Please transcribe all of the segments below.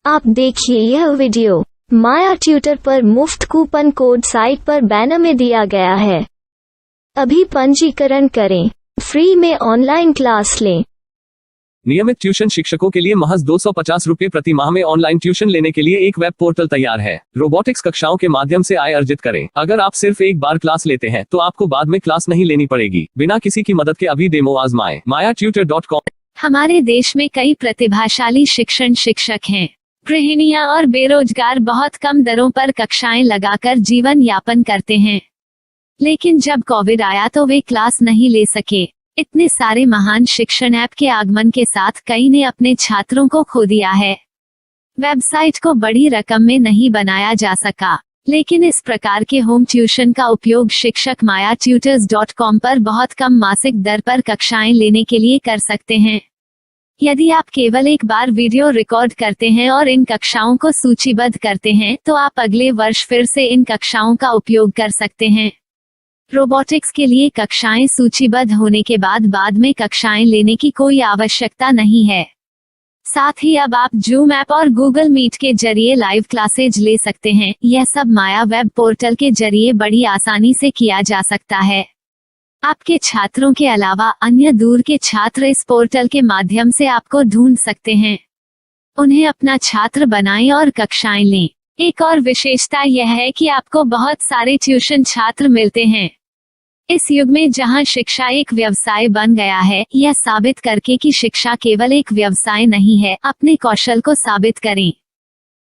आप देखिए यह वीडियो माया ट्यूटर पर मुफ्त कूपन कोड साइट पर बैनर में दिया गया है। अभी पंजीकरण करें, फ्री में ऑनलाइन क्लास लें। नियमित ट्यूशन शिक्षकों के लिए महज 250 रुपये प्रति माह में ऑनलाइन ट्यूशन लेने के लिए एक वेब पोर्टल तैयार है। रोबोटिक्स कक्षाओं के माध्यम से आय अर्जित करें। अगर आप सिर्फ एक बार क्लास लेते हैं तो आपको बाद में क्लास नहीं लेनी पड़ेगी। बिना किसी की मदद के अभी डेमो आजमाएं। mayatutor.com। हमारे देश में कई प्रतिभाशाली शिक्षक हैं। गृहिणियां और बेरोजगार बहुत कम दरों पर कक्षाएं लगाकर जीवन यापन करते हैं, लेकिन जब कोविड आया तो वे क्लास नहीं ले सके। इतने सारे महान शिक्षण ऐप के आगमन के साथ कई ने अपने छात्रों को खो दिया है। वेबसाइट को बड़ी रकम में नहीं बनाया जा सका, लेकिन इस प्रकार के होम ट्यूशन का उपयोग शिक्षक mayatutors.com पर बहुत कम मासिक दर पर कक्षाएं लेने के लिए कर सकते हैं। यदि आप केवल एक बार वीडियो रिकॉर्ड करते हैं और इन कक्षाओं को सूचीबद्ध करते हैं तो आप अगले वर्ष फिर से इन कक्षाओं का उपयोग कर सकते हैं। रोबोटिक्स के लिए कक्षाएं सूचीबद्ध होने के बाद में कक्षाएं लेने की कोई आवश्यकता नहीं है। साथ ही अब आप जूम ऐप और गूगल मीट के जरिए लाइव क्लासेज ले सकते हैं। यह सब माया वेब पोर्टल के जरिए बड़ी आसानी से किया जा सकता है। आपके छात्रों के अलावा अन्य दूर के छात्र इस पोर्टल के माध्यम से आपको ढूंढ सकते हैं। उन्हें अपना छात्र बनाएं और कक्षाएं लें। एक और विशेषता यह है कि आपको बहुत सारे ट्यूशन छात्र मिलते हैं। इस युग में जहां शिक्षा एक व्यवसाय बन गया है, यह साबित करके कि शिक्षा केवल एक व्यवसाय नहीं है, अपने कौशल को साबित करें,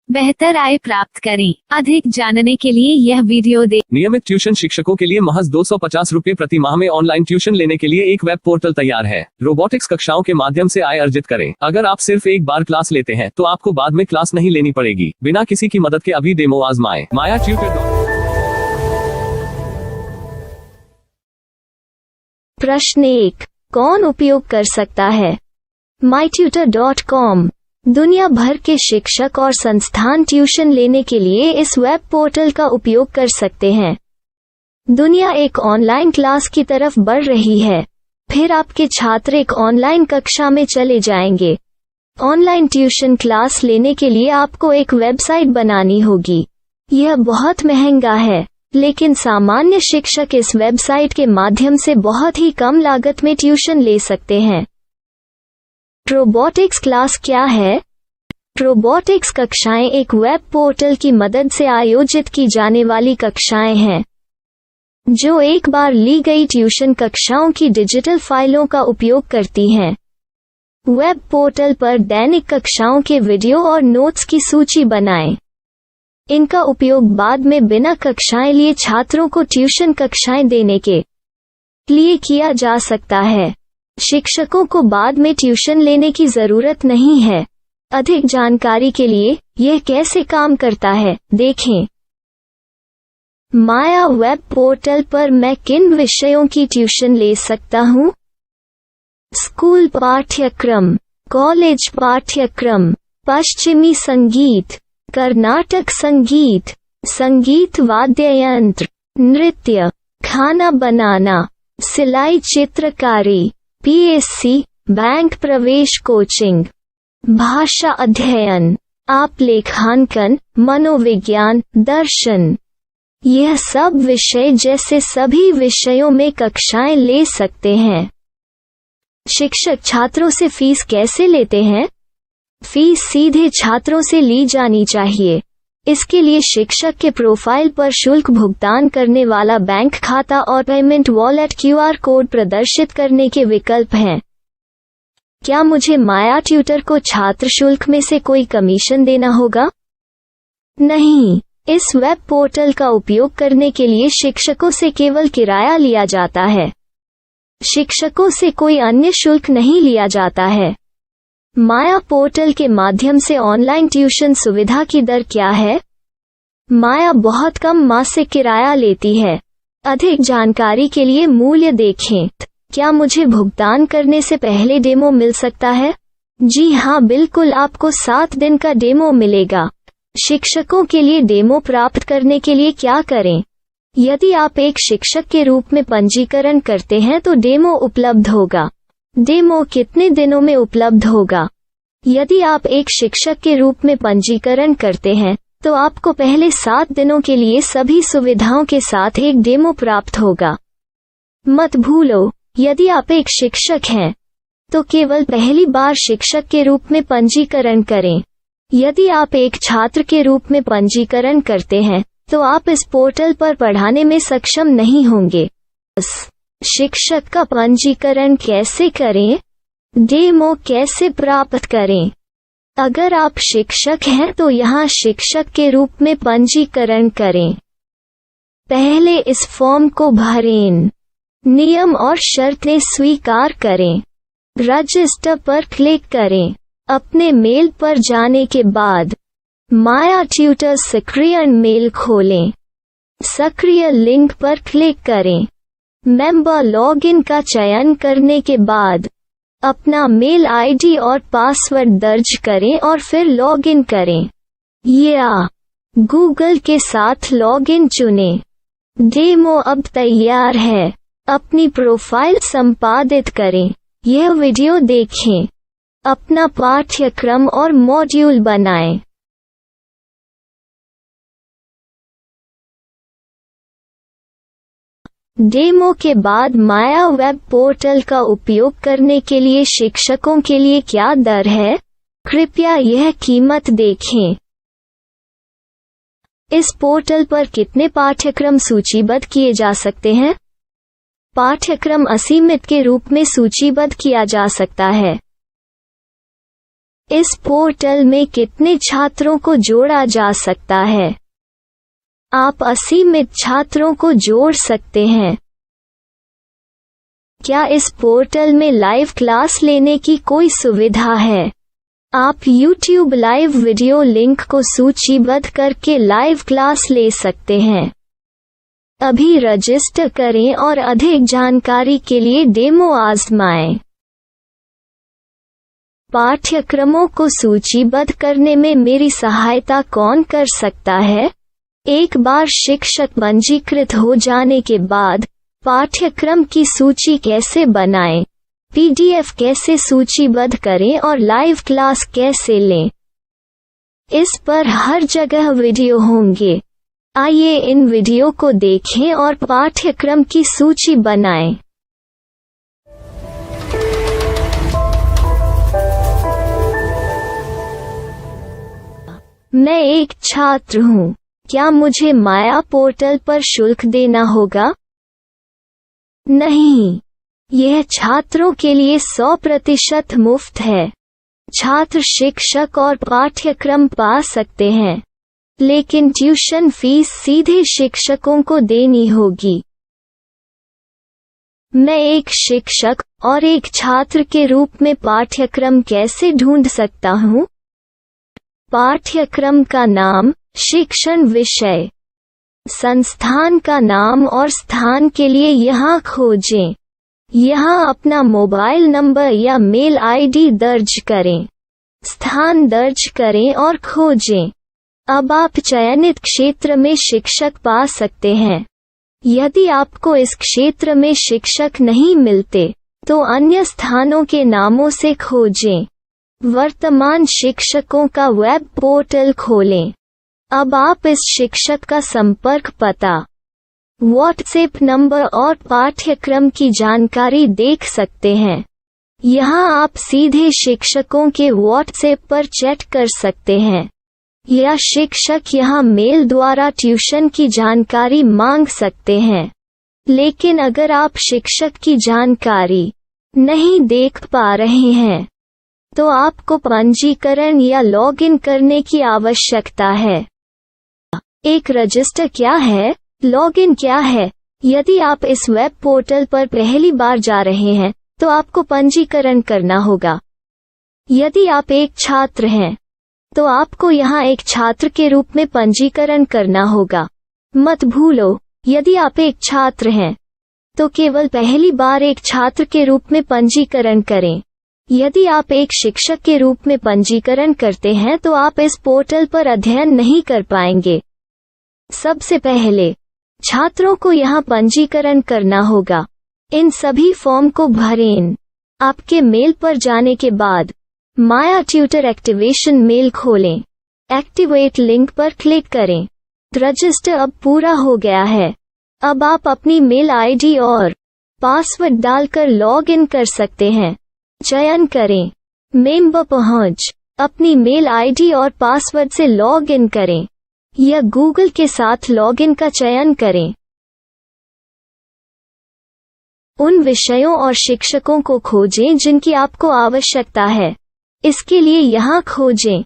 बेहतर आय प्राप्त करें। अधिक जानने के लिए यह वीडियो देखें। नियमित ट्यूशन शिक्षकों के लिए महज 250 रुपये प्रति माह में ऑनलाइन ट्यूशन लेने के लिए एक वेब पोर्टल तैयार है। रोबोटिक्स कक्षाओं के माध्यम से आय अर्जित करें। अगर आप सिर्फ एक बार क्लास लेते हैं तो आपको बाद में क्लास नहीं लेनी पड़ेगी। बिना किसी की मदद के अभी डेमो आजमाएं। mayatutor.com। प्रश्न 1, कौन उपयोग कर सकता है? mytutor.com दुनिया भर के शिक्षक और संस्थान ट्यूशन लेने के लिए इस वेब पोर्टल का उपयोग कर सकते हैं। दुनिया एक ऑनलाइन क्लास की तरफ बढ़ रही है। फिर आपके छात्र एक ऑनलाइन कक्षा में चले जाएंगे। ऑनलाइन ट्यूशन क्लास लेने के लिए आपको एक वेबसाइट बनानी होगी। यह बहुत महंगा है, लेकिन सामान्य शिक्षक इस वेबसाइट के माध्यम से बहुत ही कम लागत में ट्यूशन ले सकते हैं। रोबोटिक्स क्लास क्या है? रोबोटिक्स कक्षाएं एक वेब पोर्टल की मदद से आयोजित की जाने वाली कक्षाएं हैं, जो एक बार ली गई ट्यूशन कक्षाओं की डिजिटल फाइलों का उपयोग करती हैं। वेब पोर्टल पर दैनिक कक्षाओं के वीडियो और नोट्स की सूची बनाएं। इनका उपयोग बाद में बिना कक्षाएं लिए छात्रों को ट्यूशन कक्षाएं देने के लिए किया जा सकता है। शिक्षकों को बाद में ट्यूशन लेने की जरूरत नहीं है। अधिक जानकारी के लिए यह कैसे काम करता है, देखें। माया वेब पोर्टल पर मैं किन विषयों की ट्यूशन ले सकता हूँ? स्कूल पाठ्यक्रम, कॉलेज पाठ्यक्रम, पश्चिमी संगीत, कर्नाटक संगीत, संगीत वाद्य यंत्र, नृत्य, खाना बनाना, सिलाई चित्रकारी, पीएससी, बैंक प्रवेश कोचिंग, भाषा अध्ययन, आप लेखांकन, मनोविज्ञान, दर्शन। यह सब विषय जैसे सभी विषयों में कक्षाएं ले सकते हैं। शिक्षक छात्रों से फीस कैसे लेते हैं? फीस सीधे छात्रों से ली जानी चाहिए। इसके लिए शिक्षक के प्रोफाइल पर शुल्क भुगतान करने वाला बैंक खाता और पेमेंट वॉलेट क्यूआर कोड प्रदर्शित करने के विकल्प हैं। क्या मुझे माया ट्यूटर को छात्र शुल्क में से कोई कमीशन देना होगा? नहीं, इस वेब पोर्टल का उपयोग करने के लिए शिक्षकों से केवल किराया लिया जाता है। शिक्षकों से कोई अन्य शुल्क नहीं लिया जाता है। माया पोर्टल के माध्यम से ऑनलाइन ट्यूशन सुविधा की दर क्या है? माया बहुत कम मासिक किराया लेती है। अधिक जानकारी के लिए मूल्य देखें। क्या मुझे भुगतान करने से पहले डेमो मिल सकता है? जी हाँ, बिल्कुल, आपको 7 दिन का डेमो मिलेगा। शिक्षकों के लिए डेमो प्राप्त करने के लिए क्या करें? यदि आप एक शिक्षक के रूप में पंजीकरण करते हैं तो डेमो उपलब्ध होगा। डेमो कितने दिनों में उपलब्ध होगा? यदि आप एक शिक्षक के रूप में पंजीकरण करते हैं तो आपको पहले 7 दिनों के लिए सभी सुविधाओं के साथ एक डेमो प्राप्त होगा। मत भूलो, यदि आप एक शिक्षक हैं तो केवल पहली बार शिक्षक के रूप में पंजीकरण करें। यदि आप एक छात्र के रूप में पंजीकरण करते हैं तो आप इस पोर्टल पर पढ़ाने में सक्षम नहीं होंगे। शिक्षक का पंजीकरण कैसे करें? डेमो कैसे प्राप्त करें? अगर आप शिक्षक हैं तो यहाँ शिक्षक के रूप में पंजीकरण करें। पहले इस फॉर्म को भरें, नियम और शर्तें स्वीकार करें, रजिस्टर पर क्लिक करें। अपने मेल पर जाने के बाद माया ट्यूटर सक्रिय मेल खोलें। सक्रिय लिंक पर क्लिक करें। मेंबर लॉगिन का चयन करने के बाद अपना मेल आईडी और पासवर्ड दर्ज करें और फिर लॉगिन करें या गूगल के साथ लॉगिन चुनें। डेमो अब तैयार है। अपनी प्रोफाइल संपादित करें। यह वीडियो देखें। अपना पाठ्यक्रम और मॉड्यूल बनाएं। डेमो के बाद माया वेब पोर्टल का उपयोग करने के लिए शिक्षकों के लिए क्या दर है? कृपया यह कीमत देखें। इस पोर्टल पर कितने पाठ्यक्रम सूचीबद्ध किए जा सकते हैं? पाठ्यक्रम असीमित के रूप में सूचीबद्ध किया जा सकता है। इस पोर्टल में कितने छात्रों को जोड़ा जा सकता है? आप असीमित छात्रों को जोड़ सकते हैं। क्या इस पोर्टल में लाइव क्लास लेने की कोई सुविधा है? आप YouTube लाइव वीडियो लिंक को सूचीबद्ध करके लाइव क्लास ले सकते हैं। अभी रजिस्टर करें और अधिक जानकारी के लिए डेमो आजमाएं। पाठ्यक्रमों को सूचीबद्ध करने में मेरी सहायता कौन कर सकता है? एक बार शिक्षक पंजीकृत हो जाने के बाद पाठ्यक्रम की सूची कैसे बनाएं, PDF कैसे सूचीबद्ध करें और लाइव क्लास कैसे लें, इस पर हर जगह वीडियो होंगे। आइए इन वीडियो को देखें और पाठ्यक्रम की सूची बनाएं। मैं एक छात्र हूँ। क्या मुझे माया पोर्टल पर शुल्क देना होगा? नहीं, यह छात्रों के लिए 100% मुफ्त है। छात्र शिक्षक और पाठ्यक्रम पा सकते हैं, लेकिन ट्यूशन फीस सीधे शिक्षकों को देनी होगी। मैं एक शिक्षक और एक छात्र के रूप में पाठ्यक्रम कैसे ढूंढ सकता हूँ? पाठ्यक्रम का नाम, शिक्षण विषय, संस्थान का नाम और स्थान के लिए यहाँ खोजें। यहाँ अपना मोबाइल नंबर या मेल आईडी दर्ज करें। स्थान दर्ज करें और खोजें। अब आप चयनित क्षेत्र में शिक्षक पा सकते हैं। यदि आपको इस क्षेत्र में शिक्षक नहीं मिलते तो अन्य स्थानों के नामों से खोजें। वर्तमान शिक्षकों का वेब पोर्टल खोलें। अब आप इस शिक्षक का संपर्क पता, व्हाट्सएप नंबर और पाठ्यक्रम की जानकारी देख सकते हैं। यहाँ आप सीधे शिक्षकों के व्हाट्सएप पर चैट कर सकते हैं या शिक्षक यहाँ मेल द्वारा ट्यूशन की जानकारी मांग सकते हैं। लेकिन अगर आप शिक्षक की जानकारी नहीं देख पा रहे हैं तो आपको पंजीकरण या लॉगिन करने की आवश्यकता है। एक रजिस्टर क्या है? लॉगिन क्या है? यदि आप इस वेब पोर्टल पर पहली बार जा रहे हैं तो आपको पंजीकरण करना होगा। यदि आप एक छात्र हैं तो आपको यहाँ एक छात्र के रूप में पंजीकरण करना होगा। मत भूलो, यदि आप एक छात्र हैं तो केवल पहली बार एक छात्र के रूप में पंजीकरण करें। यदि आप एक शिक्षक के रूप में पंजीकरण करते हैं तो आप इस पोर्टल पर अध्ययन नहीं कर पाएंगे। सबसे पहले छात्रों को यहाँ पंजीकरण करना होगा। इन सभी फॉर्म को भरें। आपके मेल पर जाने के बाद माया ट्यूटर एक्टिवेशन मेल खोलें। एक्टिवेट लिंक पर क्लिक करें। रजिस्टर अब पूरा हो गया है। अब आप अपनी मेल आईडी और पासवर्ड डालकर लॉग इन कर सकते हैं। चयन करें मेंबर पहुंच। अपनी मेल आईडी और पासवर्ड से लॉग इन करें या गूगल के साथ लॉग इन का चयन करें। उन विषयों और शिक्षकों को खोजें जिनकी आपको आवश्यकता है। इसके लिए यहाँ खोजें।